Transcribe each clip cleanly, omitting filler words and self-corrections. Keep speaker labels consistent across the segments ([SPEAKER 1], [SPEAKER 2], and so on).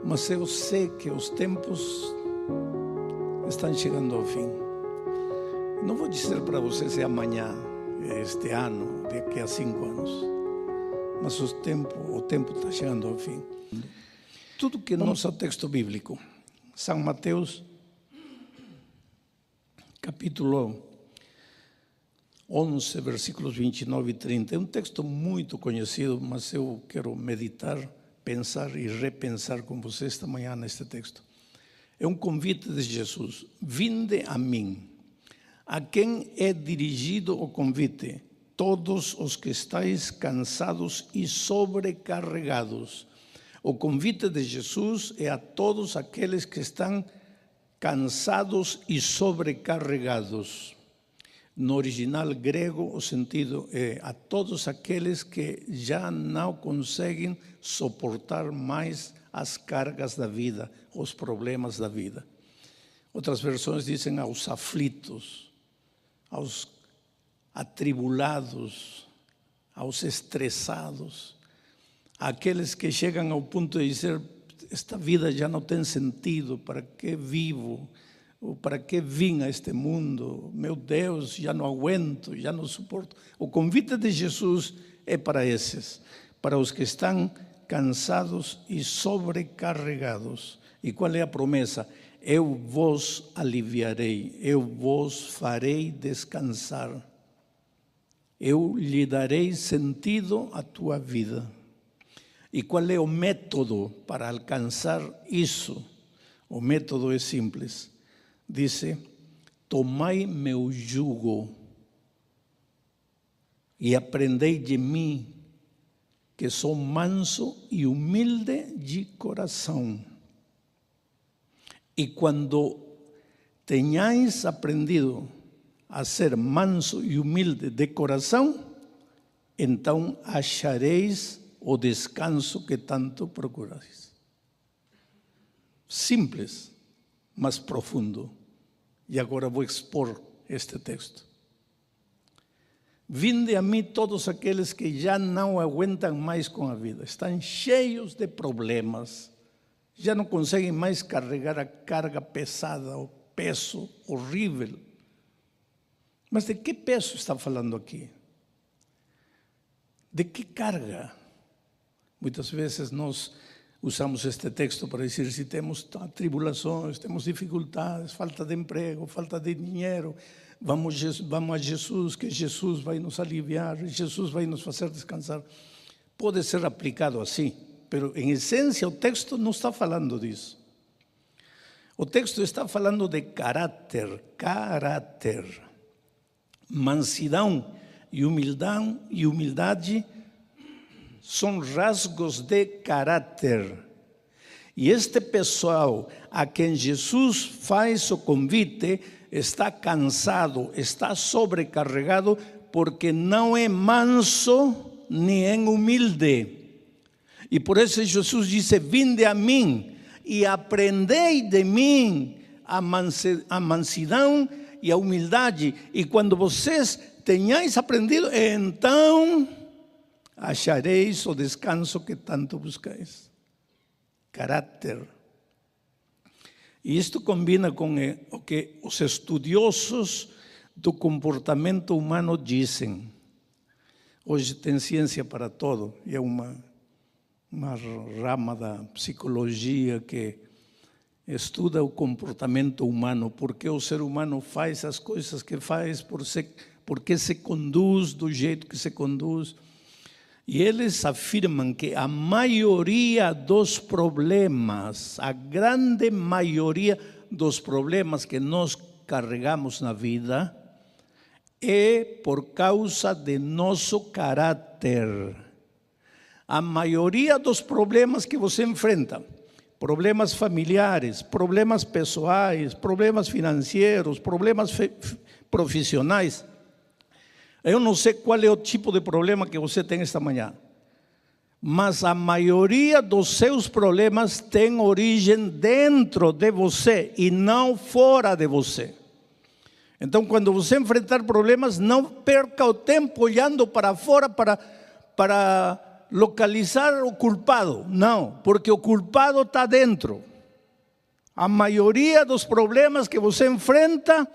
[SPEAKER 1] Mas eu sei que os tempos estão chegando ao fim. Não vou dizer para você se é amanhã, este ano, daqui a 5 anos. Mas o tempo está chegando ao fim. Tudo que vamos ao texto bíblico. São Mateus, capítulo 11, versículos 29 e 30. É um texto muito conhecido, mas eu quero meditar, pensar e repensar com você esta manhã neste texto. É um convite de Jesus. Vinde a mim. A quem é dirigido o convite? Todos os que estáis cansados e sobrecarregados. O convite de Jesus é a todos aqueles que estão cansados e sobrecarregados. No original grego, o sentido é a todos aqueles que já não conseguem suportar mais as cargas da vida, os problemas da vida. Outras versões dizem aos aflitos, aos atribulados, aos estressados, aqueles que chegam ao ponto de dizer: esta vida já não tem sentido, para que vivo? Para que vim a este mundo? Meu Deus, já não aguento, já não suporto. O convite de Jesus é para esses, para os que estão cansados e sobrecarregados. E qual é a promessa? Eu vos aliviarei, eu vos farei descansar. Eu lhe darei sentido à tua vida. E qual é o método para alcançar isso? O método é simples. Dice: tomai meu jugo e aprendei de mim, que sou manso e humilde de coração. E quando tenhais aprendido a ser manso e humilde de coração, então achareis o descanso que tanto procurais. Simples, mas profundo. E agora vou expor este texto. Vinde a mim todos aqueles que já não aguentam mais com a vida, estão cheios de problemas, já não conseguem mais carregar a carga pesada, o peso horrível. Mas de que peso está falando aqui? De que carga? Muitas vezes nós usamos este texto para dizer: se temos tribulações, temos dificuldades, falta de emprego, falta de dinheiro, vamos a Jesus, que Jesus vai nos aliviar, Jesus vai nos fazer descansar. Pode ser aplicado assim, mas em essência o texto não está falando disso. O texto está falando de caráter. Mansidão e humildade são rasgos de caráter. E este pessoal a quem Jesus faz o convite está cansado, está sobrecarregado, porque não é manso nem humilde. E por isso Jesus disse: vinde a mim e aprendei de mim a mansidão e a humildade. E quando vocês tenhais aprendido, então achareis o descanso que tanto buscais. Caráter. E isto combina com o que os estudiosos do comportamento humano dizem. Hoje tem ciência para todo, e é uma rama da psicologia que estuda o comportamento humano, porque o ser humano faz as coisas que faz, porque se conduz do jeito que se conduz. E eles afirmam que a maioria dos problemas, a grande maioria dos problemas que nós carregamos na vida é por causa de nosso caráter. A maioria dos problemas que você enfrenta, problemas familiares, problemas pessoais, problemas financeiros, problemas profissionais. Eu não sei qual é o tipo de problema que você tem esta manhã, mas a maioria dos seus problemas tem origem dentro de você e não fora de você. Então, quando você enfrentar problemas, não perca o tempo olhando para fora para localizar o culpado. Não, porque o culpado está dentro. A maioria dos problemas que você enfrenta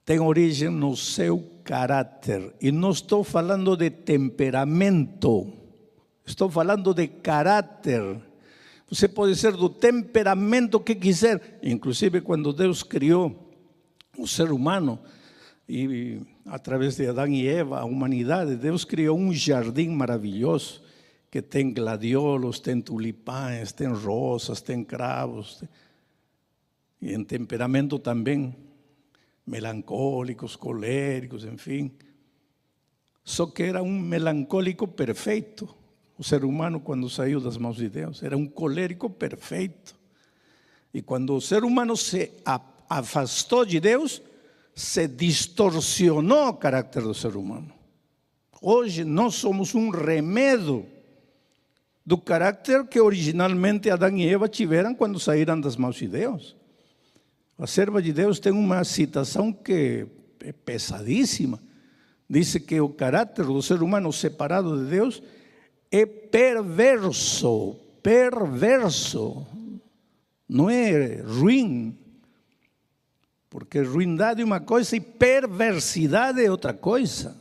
[SPEAKER 1] tem origem no seu caráter. E não estou falando de temperamento, estou falando de caráter. Você pode ser do temperamento que quiser. Inclusive, quando Deus criou o ser humano, e através de Adão e Eva, a humanidade, Deus criou um jardim maravilhoso, que tem gladiolos, tem tulipães, tem rosas, tem cravos. E em temperamento também, melancólicos, coléricos, enfim. Só que era um melancólico perfeito. O ser humano, quando saiu das mãos de Deus, era um colérico perfeito. E quando o ser humano se afastou de Deus, se distorcionou o caráter do ser humano. Hoje nós somos um remédio do caráter que originalmente Adão e Eva tiveram quando saíram das mãos de Deus. A serva de Deus tem uma citação que é pesadíssima. Diz que o caráter do ser humano separado de Deus é perverso, não é ruim, porque ruindade é uma coisa e perversidade é outra coisa.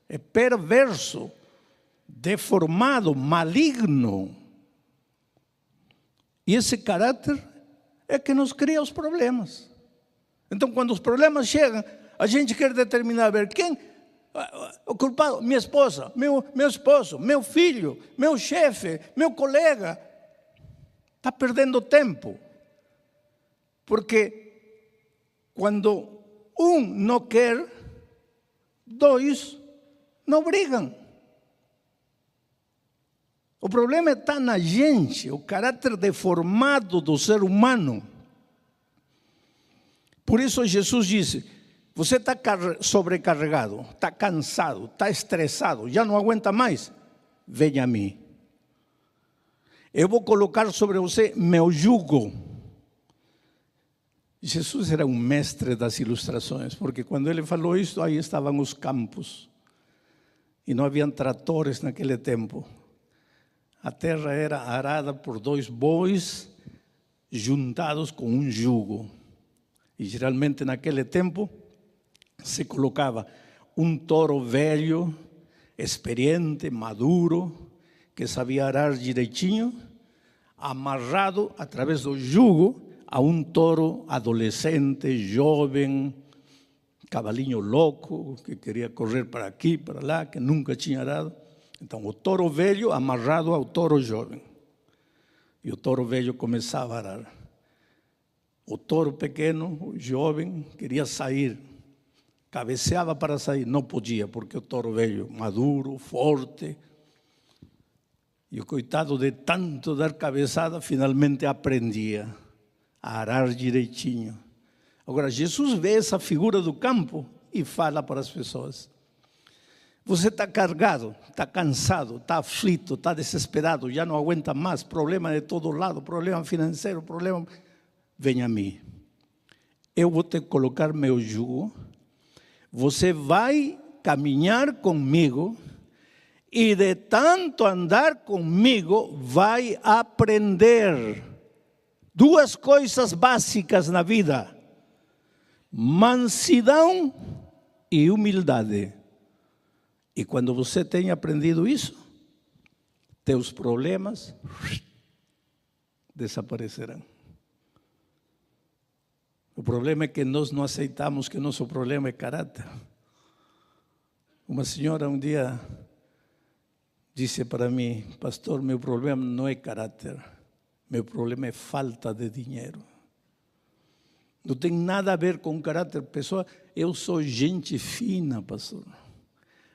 [SPEAKER 1] É perverso, deformado, maligno. E esse caráter é que nos cria os problemas. Então, quando os problemas chegam, a gente quer determinar, ver quem o culpado, minha esposa, meu esposo, meu filho, meu chefe, meu colega. Está perdendo tempo. Porque quando um não quer, dois não brigam. O problema está na gente, o caráter deformado do ser humano. Por isso Jesus disse: você está sobrecarregado, está cansado, está estressado, já não aguenta mais? Venha a mim. Eu vou colocar sobre você meu jugo. Jesus era um mestre das ilustrações, porque quando ele falou isso, aí estavam os campos. E não haviam tratores naquele tempo. A terra era arada por 2 bois juntados com um jugo. E geralmente naquele tempo se colocava um touro velho, experiente, maduro, que sabia arar direitinho, amarrado através do jugo a um touro adolescente, jovem, cavalinho louco, que queria correr para aqui, para lá, que nunca tinha arado. Então, o touro velho amarrado ao touro jovem. E o touro velho começava a arar. O touro pequeno, o jovem, queria sair. Cabeceava para sair, não podia, porque o touro velho, maduro, forte. E o coitado de tanto dar cabeçada, finalmente aprendia a arar direitinho. Agora, Jesus vê essa figura do campo e fala para as pessoas: você está carregado, está cansado, está aflito, está desesperado, já não aguenta mais, problema de todo lado, problema financeiro, problema... Venha a mim. Eu vou te colocar meu jugo, você vai caminhar comigo e de tanto andar comigo vai aprender 2 coisas básicas na vida: mansidão e humildade. E quando você tem aprendido isso, teus problemas desaparecerão. O problema é que nós não aceitamos que nosso problema é caráter. Uma senhora um dia disse para mim: pastor, meu problema não é caráter, meu problema é falta de dinheiro. Não tem nada a ver com caráter, pessoal. Eu sou gente fina, pastor.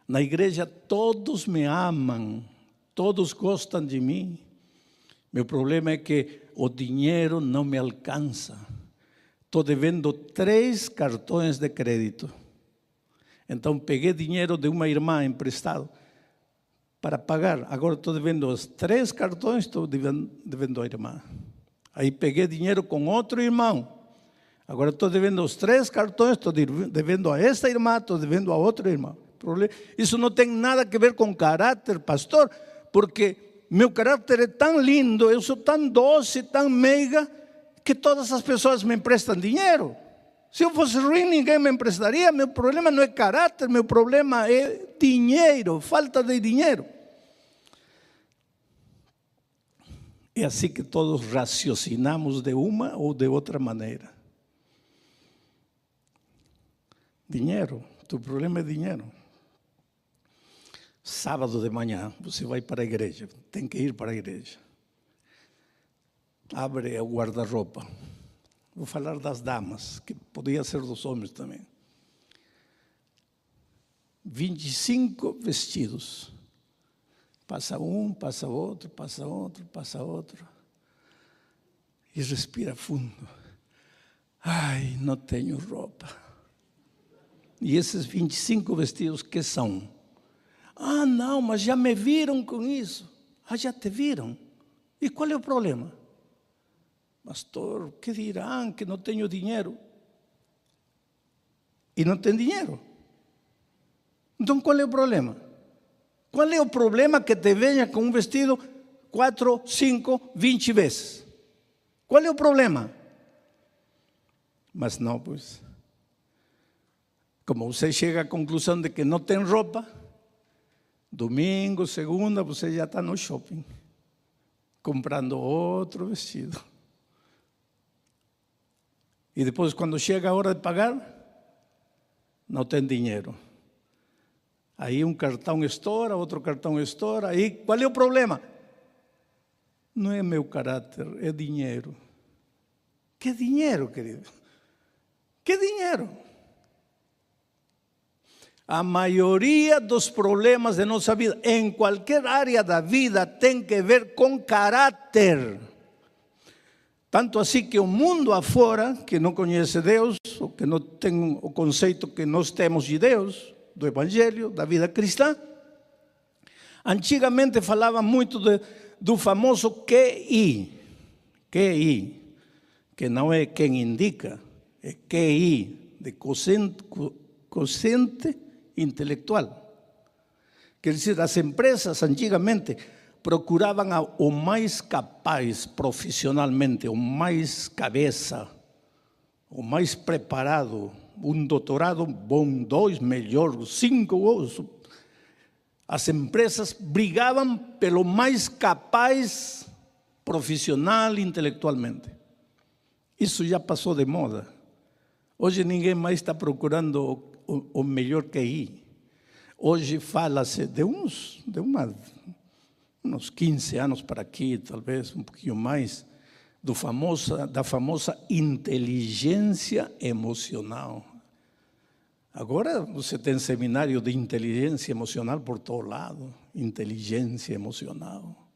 [SPEAKER 1] Na igreja todos me amam, todos gostam de mim. Meu problema é que o dinheiro não me alcança. Estou devendo 3 cartões de crédito. Então peguei dinheiro de uma irmã emprestado para pagar. Agora estou devendo os 3 cartões, estou devendo à irmã. Aí peguei dinheiro com outro irmão. Agora estou devendo os 3 cartões, estou devendo a esta irmã, estou devendo a outra irmã. Isso não tem nada a ver com caráter, pastor, porque meu caráter é tão lindo, eu sou tão doce, tão meiga, que todas as pessoas me emprestam dinheiro. Se eu fosse ruim, ninguém me emprestaria. Meu problema não é caráter, meu problema é dinheiro, falta de dinheiro. É assim que todos raciocinamos de uma ou de outra maneira. Dinheiro, tu problema é dinheiro. Sábado de manhã, você vai para a igreja, tem que ir para a igreja. Abre o guarda-roupa. Vou falar das damas, que podia ser dos homens também. 25 vestidos. Passa um, passa outro, passa outro, passa outro. E respira fundo. Ai, não tenho roupa. E esses 25 vestidos, que são? Ah, não, mas já me viram com isso. Ah, já te viram? E qual é o problema? Pastor, que dirão que não tenho dinheiro? E não tem dinheiro. Então qual é o problema? Qual é o problema que te venha com um vestido 4, 5, 20 vezes? Qual é o problema? Mas não, pois. Como você chega à conclusão de que não tem roupa, domingo, segunda, você já está no shopping, comprando outro vestido. E depois, quando chega a hora de pagar, não tem dinheiro. Aí um cartão estoura, outro cartão estoura. Aí qual é o problema? Não é meu caráter, é dinheiro. Que dinheiro, querido? Que dinheiro? A maioria dos problemas de nossa vida, em qualquer área da vida, tem que ver com caráter. Tanto assim que o mundo afora, que não conhece Deus, ou que não tem o conceito que nós temos de Deus, do Evangelho, da vida cristã, antigamente falava muito do famoso QI, que não é quem indica, é QI, de quociente intelectual. Quer dizer, as empresas antigamente procuravam o mais capaz profissionalmente, o mais cabeça, o mais preparado, um doutorado bom, 2, melhor, 5. As empresas brigavam pelo mais capaz profissional intelectualmente. Isso já passou de moda. Hoje ninguém mais está procurando o melhor QI. Hoje fala-se de uns 15 anos para aqui, talvez um pouquinho mais, da famosa inteligência emocional. Agora você tem seminário de inteligência emocional por todo lado. Inteligência emocional.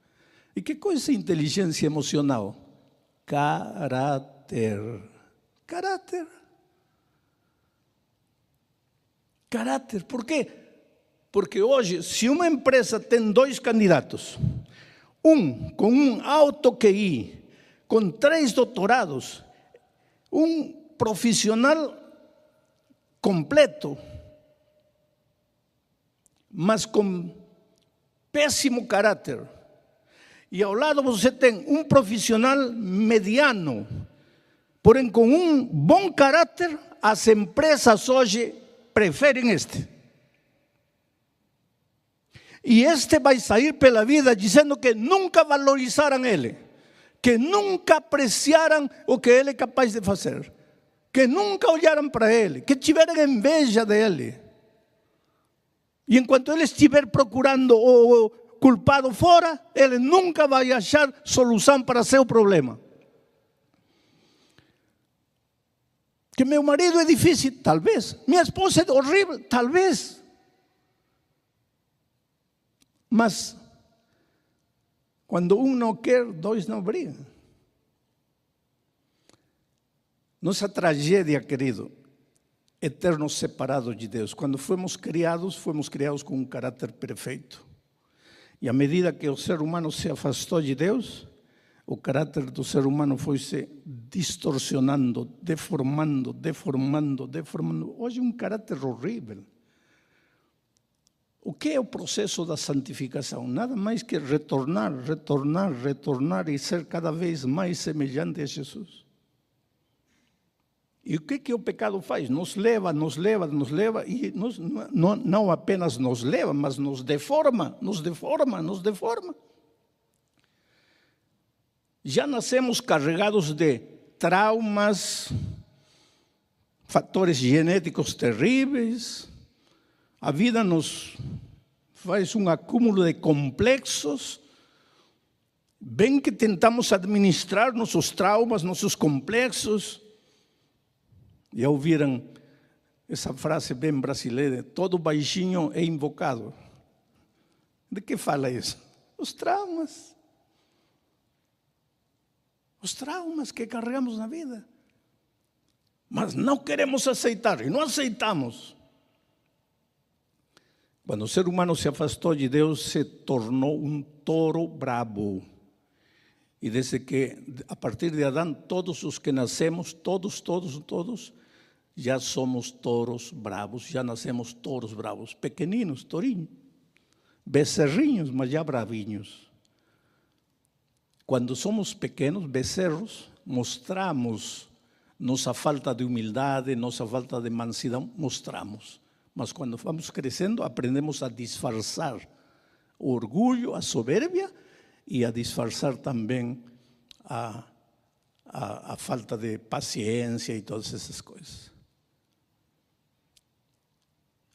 [SPEAKER 1] E que coisa é inteligência emocional? Caráter. Caráter. Caráter. Por quê? Porque hoje, se uma empresa tem 2 candidatos, um com um alto QI, com 3 doutorados, um profissional completo, mas com péssimo caráter, e ao lado você tem um profissional mediano, porém com um bom caráter, as empresas hoje preferem este. E este vai sair pela vida dizendo que nunca valorizaram ele, que nunca apreciaram o que ele é capaz de fazer, que nunca olharam para ele, que tiveram inveja dele. E enquanto ele estiver procurando o culpado fora, ele nunca vai achar solução para seu problema. Que meu marido é difícil, talvez. Minha esposa é horrível, talvez. Mas, quando um não quer, 2 não brigam. Nossa tragédia, querido, é ter-nos separado de Deus. Quando fomos criados com um caráter perfeito. E à medida que o ser humano se afastou de Deus, o caráter do ser humano foi se distorcionando, deformando. Hoje é um caráter horrível. O que é o processo da santificação? Nada mais que retornar e ser cada vez mais semelhante a Jesus. E o que o pecado faz? Nos leva, e não apenas nos leva, mas nos deforma. Já nascemos carregados de traumas, fatores genéticos terríveis. A vida nos faz um acúmulo de complexos. Bem que tentamos administrar nossos traumas, nossos complexos. Já ouviram essa frase bem brasileira? Todo baixinho é invocado. De que fala isso? Os traumas. Os traumas que carregamos na vida. Mas não queremos aceitar, e não aceitamos. Quando o ser humano se afastou de Deus, se tornou um touro bravo. E desde que, a partir de Adão, todos os que nascemos, todos, já somos touros bravos, já nascemos touros bravos, pequeninos, tourinhos, becerrinhos, mas já bravinhos. Quando somos pequenos, becerros, mostramos nossa falta de humildade, nossa falta de mansidão, mostramos. Mas quando vamos crescendo, aprendemos a disfarçar o orgulho, a soberbia e a disfarçar também a falta de paciência e todas essas coisas.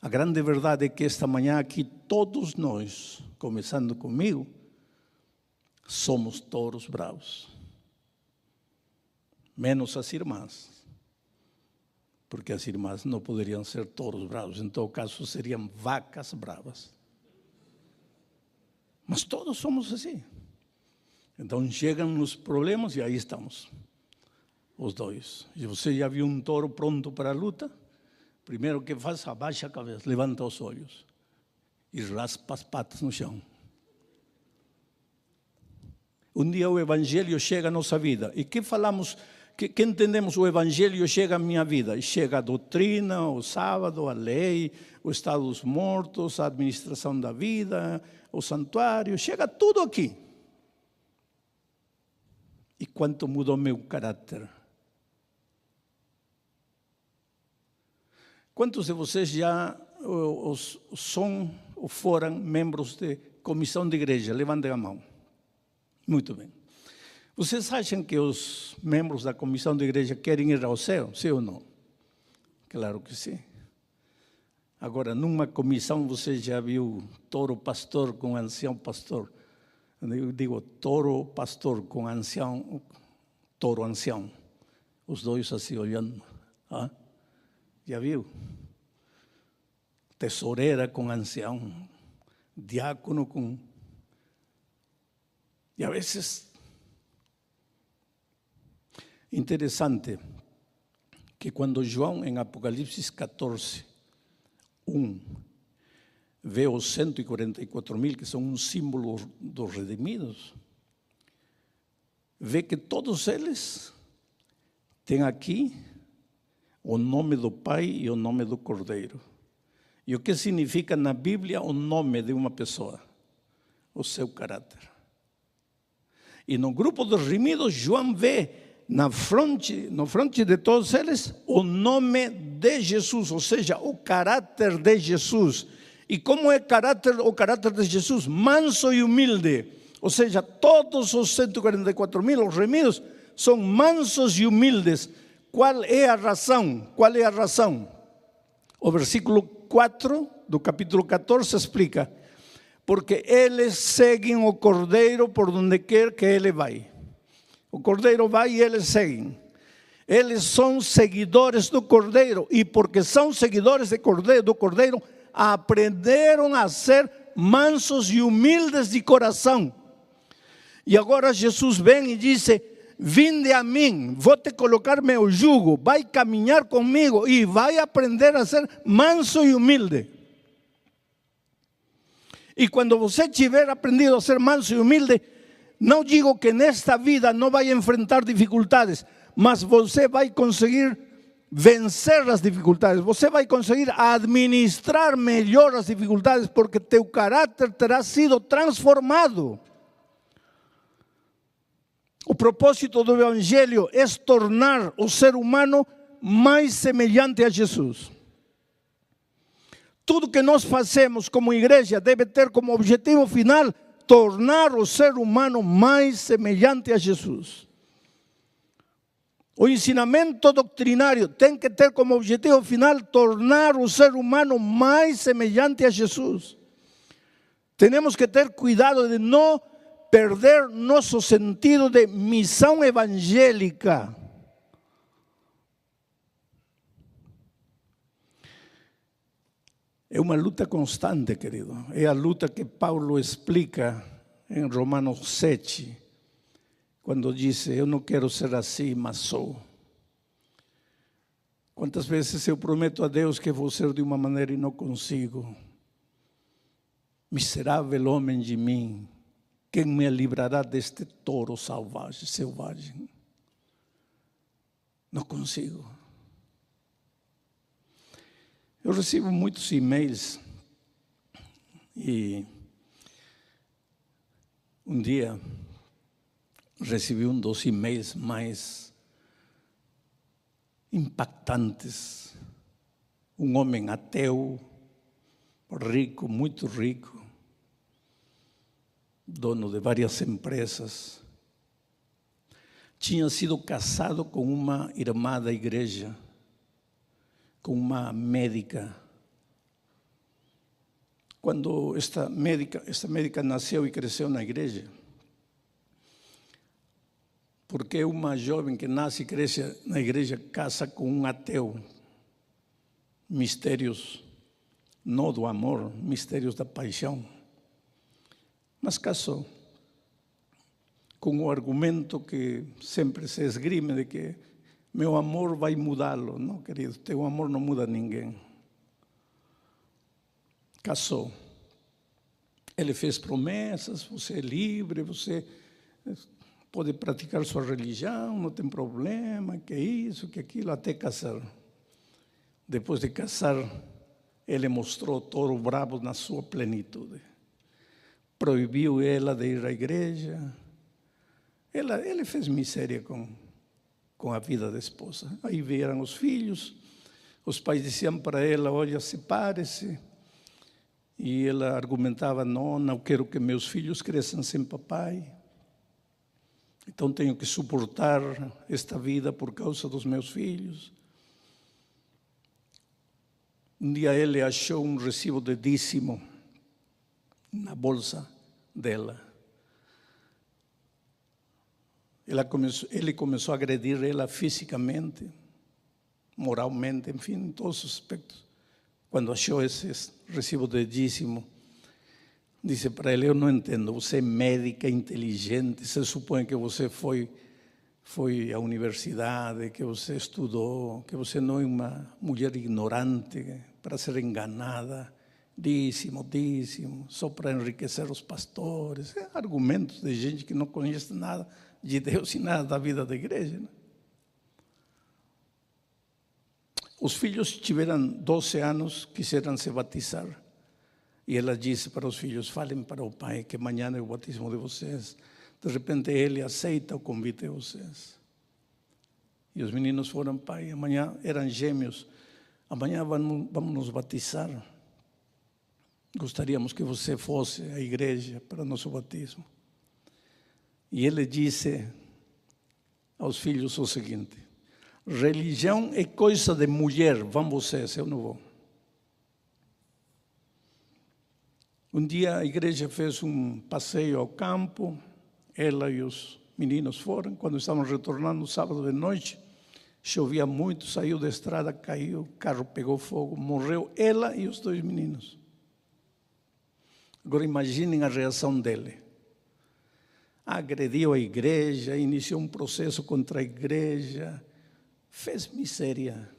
[SPEAKER 1] A grande verdade é que esta manhã aqui todos nós, começando comigo, somos touros bravos. Menos as irmãs, porque as irmãs não poderiam ser touros bravos, em todo caso seriam vacas bravas. Mas todos somos assim. Então chegam os problemas e aí estamos, os dois. E você já viu um touro pronto para a luta? Primeiro que faz, abaixa a cabeça, levanta os olhos e raspa as patas no chão. Um dia o Evangelho chega à nossa vida. E que falamos, que entendemos? O Evangelho chega à minha vida. Chega a doutrina, o sábado, a lei, o estado dos mortos, a administração da vida, o santuário. Chega tudo aqui. E quanto mudou meu caráter? Quantos de vocês já são ou foram membros de comissão de igreja? Levantem a mão. Muito bem. Vocês acham que os membros da comissão de igreja querem ir ao céu? Sim ou não? Claro que sim. Agora, numa comissão, você já viu touro pastor com ancião pastor? Eu digo touro pastor com ancião, touro ancião. Os dois assim olhando. Ah? Já viu? Tesoureira com ancião, diácono com... E a vezes, interessante, que quando João, em Apocalipse 14, 1, vê os 144 mil, que são um símbolo dos redimidos, vê que todos eles têm aqui o nome do Pai e o nome do Cordeiro. E o que significa na Bíblia o nome de uma pessoa? O seu caráter. E no grupo dos remidos, João vê no fronte de todos eles o nome de Jesus, ou seja, o caráter de Jesus. E como é o caráter de Jesus? Manso e humilde. Ou seja, todos os 144 mil, os remidos, são mansos e humildes. Qual é a razão? O versículo 4 do capítulo 14 explica: porque eles seguem o Cordeiro por donde quer que ele vai. O Cordeiro vai e eles seguem. Eles são seguidores do Cordeiro, e porque são seguidores do Cordeiro, aprenderam a ser mansos e humildes de coração. E agora Jesus vem e diz: vinde a mim, vou te colocar meu jugo, vai caminhar comigo e vai aprender a ser manso e humilde. E quando você tiver aprendido a ser manso e humilde, não digo que nesta vida não vai enfrentar dificuldades, mas você vai conseguir vencer as dificuldades, você vai conseguir administrar melhor as dificuldades, porque teu caráter terá sido transformado. O propósito do Evangelho é tornar o ser humano mais semelhante a Jesus. Tudo que nós fazemos como igreja deve ter como objetivo final tornar o ser humano mais semelhante a Jesus. O ensinamento doutrinário tem que ter como objetivo final tornar o ser humano mais semelhante a Jesus. Temos que ter cuidado de não perder nosso sentido de missão evangélica. É uma luta constante, querido. É a luta que Paulo explica em Romanos 7, quando diz: eu não quero ser assim, mas sou. Quantas vezes eu prometo a Deus que vou ser de uma maneira e não consigo? Miserável homem de mim, quem me livrará deste touro selvagem? Não consigo. Eu recebo muitos e-mails e um dia recebi um dos e-mails mais impactantes. Um homem ateu, rico, muito rico, dono de várias empresas, tinha sido casado com uma irmã da igreja, com uma médica. Quando esta médica nasceu e cresceu na igreja, porque uma jovem que nasce e cresce na igreja casa com um ateu, mistérios não do amor, mistérios da paixão, mas casou com o argumento que sempre se esgrime de que meu amor vai mudá-lo. Não, querido, teu amor não muda ninguém. Casou. Ele fez promessas: você é livre, você pode praticar sua religião, não tem problema, que isso, que aquilo, até casar. Depois de casar, ele mostrou o touro bravo na sua plenitude. Proibiu ela de ir à igreja. Ele fez miséria com a vida da esposa. Aí vieram os filhos, os pais diziam para ela: olha, separe-se. E ela argumentava: não quero que meus filhos cresçam sem papai. Então tenho que suportar esta vida por causa dos meus filhos. Um dia ele achou um recibo de dízimo na bolsa dela. Ele começou a agredir ela fisicamente, moralmente, enfim, em todos os aspectos. Quando achou esse recibo de dízimo, disse para ele: eu não entendo, você é médica, inteligente, se supõe que você foi à universidade, que você estudou, que você não é uma mulher ignorante para ser enganada. Dízimo, só para enriquecer os pastores. Argumentos de gente que não conhece nada de Deus e nada da vida da igreja, né? Os filhos tiveram 12 anos, quiseram se batizar. E ela disse para os filhos: falem para o pai que amanhã é o batismo de vocês. De repente ele aceita o convite de vocês. E os meninos foram: pai, amanhã, eram gêmeos, amanhã vamos nos batizar. Gostaríamos que você fosse à igreja para o nosso batismo. E ele disse aos filhos o seguinte: religião é coisa de mulher, vão vocês, eu não vou. Um dia a igreja fez um passeio ao campo, ela e os meninos foram. Quando estavam retornando no sábado de noite, chovia muito, saiu da estrada, caiu, o carro pegou fogo, morreu ela e os 2 meninos. Agora imaginem a reação dele. Agrediu a igreja, iniciou um processo contra a igreja, fez miséria.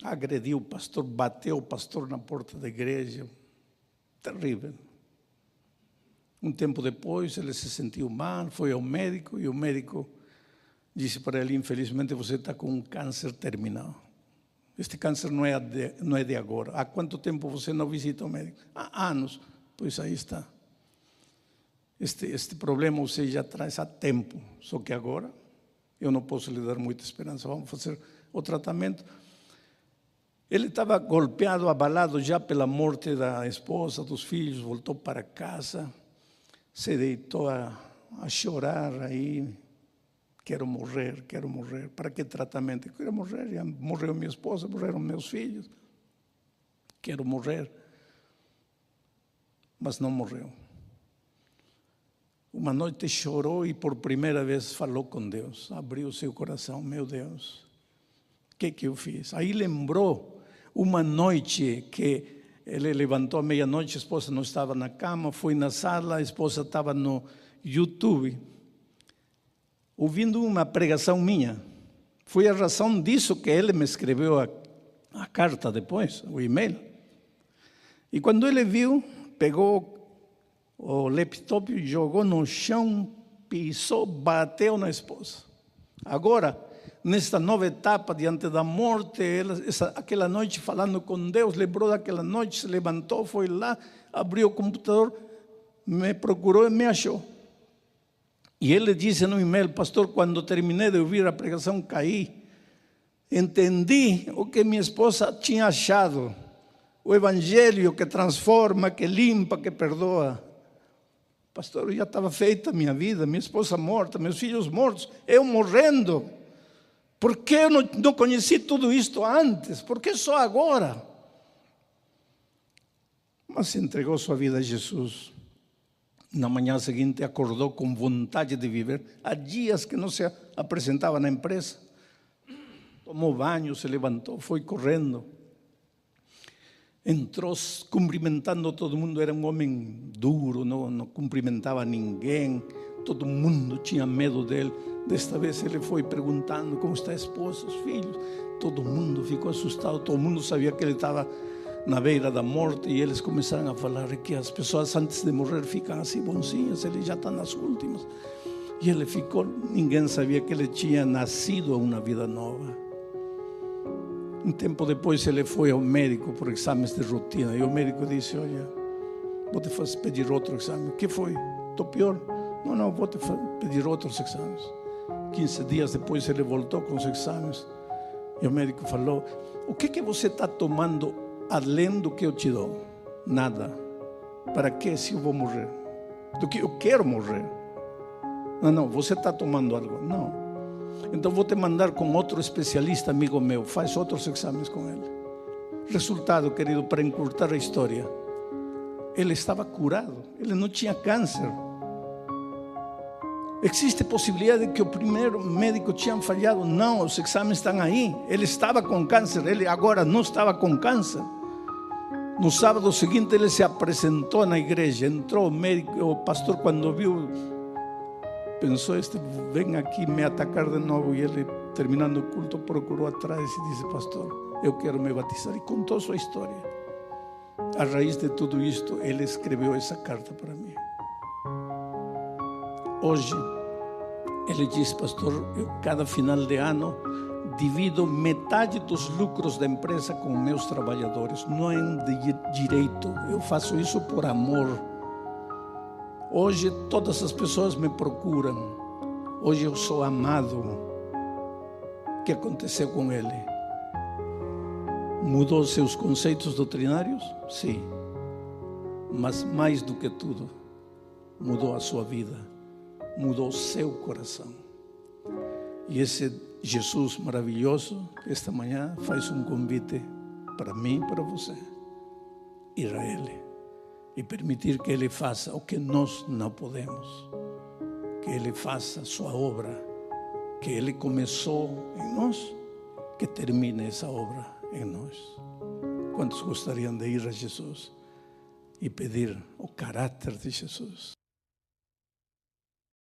[SPEAKER 1] Agrediu o pastor, bateu o pastor na porta da igreja. Terrível. Um tempo depois ele se sentiu mal, foi ao médico e o médico Disse para ele: infelizmente você está com um câncer terminal. Este câncer não é de agora. Há quanto tempo você não visita o médico? Há anos. Pois aí está. Este problema você já traz há tempo. Só que agora eu não posso lhe dar muita esperança. Vamos fazer o tratamento. Ele estava golpeado, abalado já pela morte da esposa, dos filhos. Voltou para casa. Se deitou a chorar aí. Quero morrer, quero morrer. Para que tratamento? Eu quero morrer. Já morreu minha esposa, morreram meus filhos. Quero morrer. Mas não morreu. Uma noite chorou e por primeira vez falou com Deus. Abriu seu coração. Meu Deus, o que eu fiz? Aí lembrou uma noite que ele levantou à meia-noite, a esposa não estava na cama, foi na sala, a esposa estava no YouTube, ouvindo uma pregação minha. Foi a razão disso que ele me escreveu a carta depois, o e-mail. E quando ele viu, pegou o laptop e jogou no chão, pisou, bateu na esposa. Agora, nesta nova etapa, diante da morte, aquela noite falando com Deus, lembrou daquela noite, se levantou, foi lá, abriu o computador, me procurou e me achou. E ele disse no e-mail: pastor, quando terminei de ouvir a pregação, caí. Entendi o que minha esposa tinha achado. O evangelho que transforma, que limpa, que perdoa. Pastor, já estava feita a minha vida, minha esposa morta, meus filhos mortos, eu morrendo. Por que eu não conheci tudo isto antes? Por que só agora? Mas entregou sua vida a Jesus. Na manhã seguinte acordou com vontade de viver. Há dias que não se apresentava na empresa. Tomou banho, se levantou, foi correndo. Entrou cumprimentando todo mundo. Era um homem duro, não cumprimentava ninguém. Todo mundo tinha medo dele. Desta vez ele foi perguntando como está a esposa, os filhos. Todo mundo ficou assustado. Todo mundo sabia que ele estava na beira da morte. E eles começaram a falar que as pessoas antes de morrer ficam assim bonzinhas. Ele já está nas últimas. E ele ficou, ninguém sabia que ele tinha nascido a uma vida nova. Um tempo depois ele foi ao médico por exames de rotina. E o médico disse: olha, vou te pedir outro exame. O que foi? Estou pior? Não, vou te pedir outros exames. 15 dias depois ele voltou com os exames. E o médico falou: o que você está tomando além do que eu te dou? Nada. Para que se eu vou morrer? Do que eu quero morrer? Não, você está tomando algo? Não. Então vou te mandar com outro especialista, amigo meu. Faz outros exames com ele. Resultado, querido, para encurtar a história, ele estava curado. Ele não tinha câncer. Existe possibilidade de que o primeiro médico tinha falhado? Não, os exames estão aí. Ele estava com câncer, ele agora não estava com câncer. No sábado seguinte ele se apresentou na igreja. Entrou o médico, o pastor, quando viu, pensou: vem aqui me atacar de novo. E ele, terminando o culto, procurou atrás e disse: pastor, eu quero me batizar. E contou sua história. A raiz de tudo isto, ele escreveu essa carta para mim. Hoje, ele diz: pastor, eu cada final de ano divido metade dos lucros da empresa com meus trabalhadores. Não é de direito, eu faço isso por amor. Hoje todas as pessoas me procuram. Hoje eu sou amado. O que aconteceu com ele? Mudou seus conceitos doutrinários? Sim. Mas mais do que tudo, mudou a sua vida. Mudou o seu coração. E esse Jesus maravilhoso, esta manhã, faz um convite para mim e para você. Ir a Ele e permitir que Ele faça o que nós não podemos. Que Ele faça sua obra, que Ele começou em nós, que termine essa obra em nós. Quantos gostariam de ir a Jesus e pedir o caráter de Jesus?